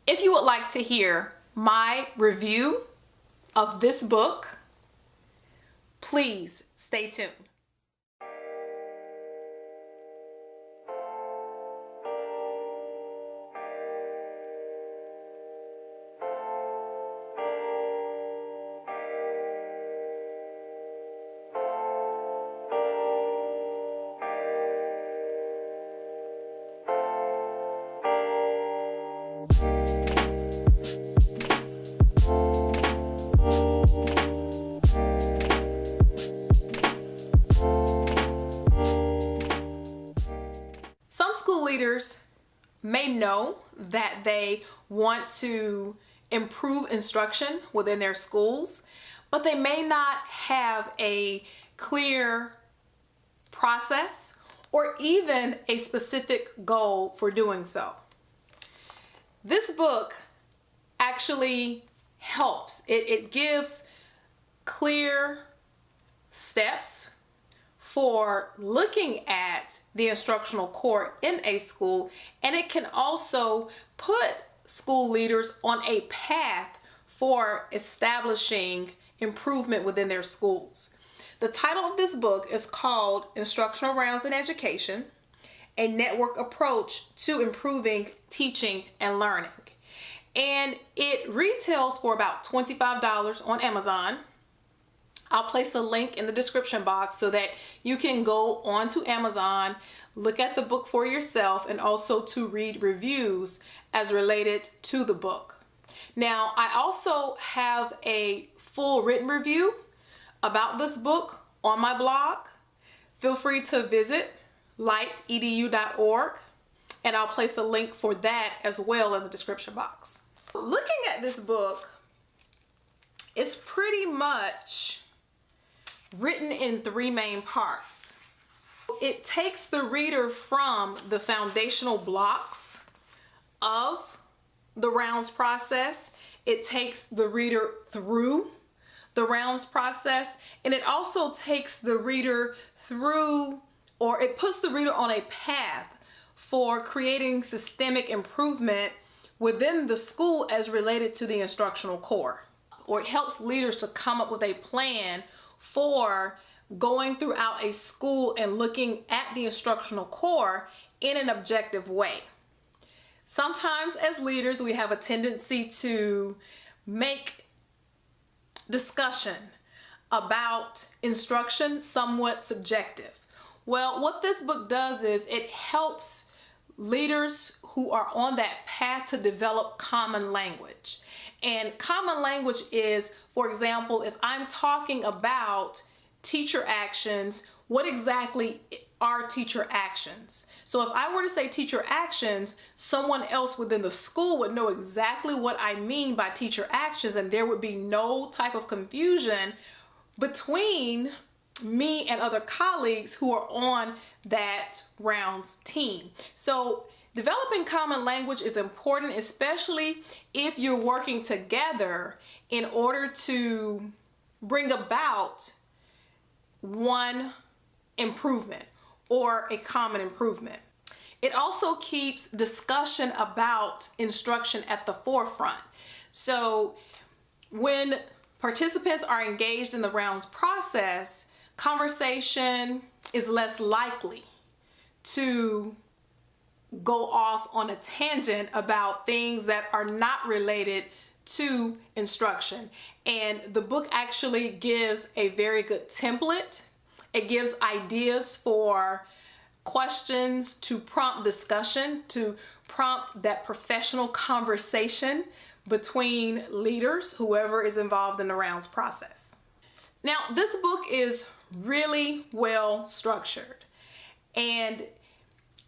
If you would like to hear my review of this book, please stay tuned. Some school leaders may know that they want to improve instruction within their schools, but they may not have a clear process or even a specific goal for doing so. This book actually helps. It gives clear steps for looking at the instructional core in a school, and it can also put school leaders on a path for establishing improvement within their schools. The title of this book is called Instructional Rounds in Education, a Network Approach to Improving Teaching and Learning. And it retails for about $25 on Amazon. I'll place a link in the description box so that you can go onto Amazon, look at the book for yourself, and also to read reviews as related to the book. Now, I also have a full written review about this book on my blog. Feel free to visit lightedu.org, and I'll place a link for that as well in the description box. Looking at this book, it's pretty much written in three main parts. It takes the reader from the foundational blocks of the rounds process. It takes the reader through the rounds process, and it also takes the reader through, or it puts the reader on a path for creating systemic improvement within the school as related to the instructional core. Or it helps leaders to come up with a plan for going throughout a school and looking at the instructional core in an objective way. Sometimes as leaders, we have a tendency to make discussion about instruction somewhat subjective. Well, what this book does is it helps leaders who are on that path to develop common language. And common language is, for example, if I'm talking about teacher actions, what exactly are teacher actions? So if I were to say teacher actions, someone else within the school would know exactly what I mean by teacher actions, and there would be no type of confusion between me and other colleagues who are on that rounds team. So developing common language is important, especially if you're working together in order to bring about one improvement or a common improvement. It also keeps discussion about instruction at the forefront. So when participants are engaged in the rounds process, conversation is less likely to go off on a tangent about things that are not related to instruction. And the book actually gives a very good template. It gives ideas for questions to prompt discussion, to prompt that professional conversation between leaders, whoever is involved in the rounds process. Now, this book is really well structured, and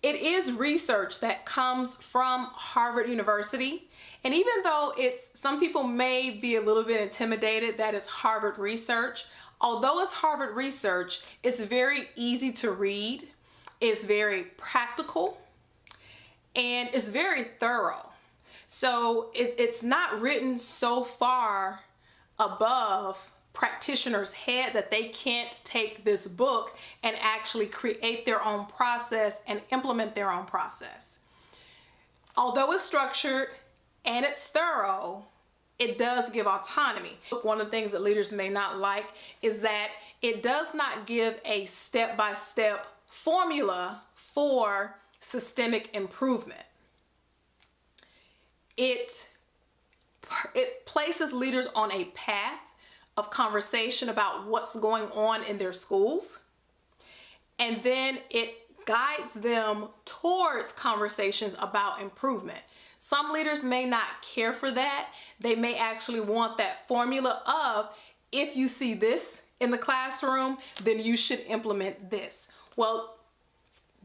it is research that comes from Harvard University. And even though some people may be a little bit intimidated that it's Harvard research, although it's Harvard research, it's very easy to read, it's very practical, and it's very thorough. So it's not written so far above practitioner's head that they can't take this book and actually create their own process and implement their own process. Although it's structured, and it's thorough, it does give autonomy. One of the things that leaders may not like is that it does not give a step-by-step formula for systemic improvement. It places leaders on a path of conversation about what's going on in their schools, and then it guides them towards conversations about improvement. Some leaders may not care for that. They may actually want that formula of, if you see this in the classroom, then you should implement this. Well,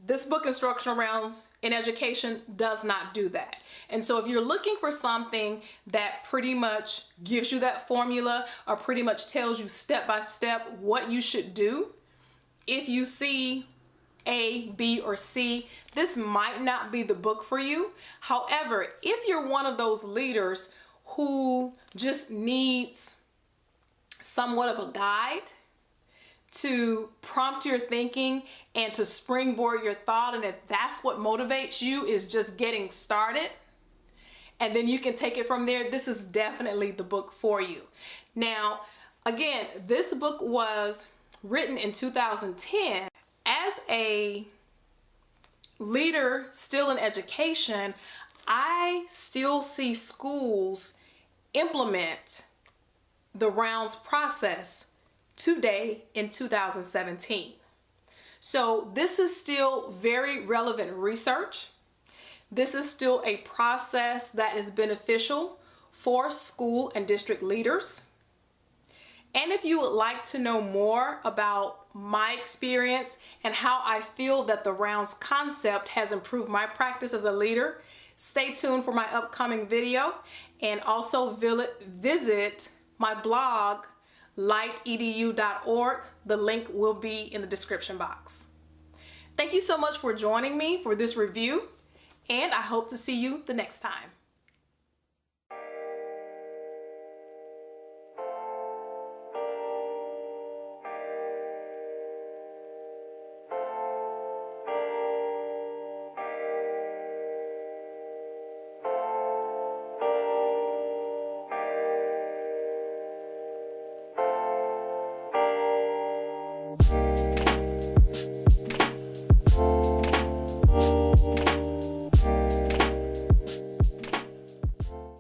this book, Instructional Rounds in Education, does not do that. And so if you're looking for something that pretty much gives you that formula, or pretty much tells you step by step what you should do, if you see A, B, or C, this might not be the book for you. However, if you're one of those leaders who just needs somewhat of a guide to prompt your thinking and to springboard your thought, and if that's what motivates you, is just getting started, and then you can take it from there, this is definitely the book for you. Now, again, this book was written in 2010. As a leader still in education, I still see schools implement the rounds process today in 2017. So this is still very relevant research. This is still a process that is beneficial for school and district leaders. And if you would like to know more about my experience and how I feel that the rounds concept has improved my practice as a leader, stay tuned for my upcoming video, and also visit my blog, lightedu.org. The link will be in the description box. Thank you so much for joining me for this review, and I hope to see you the next time.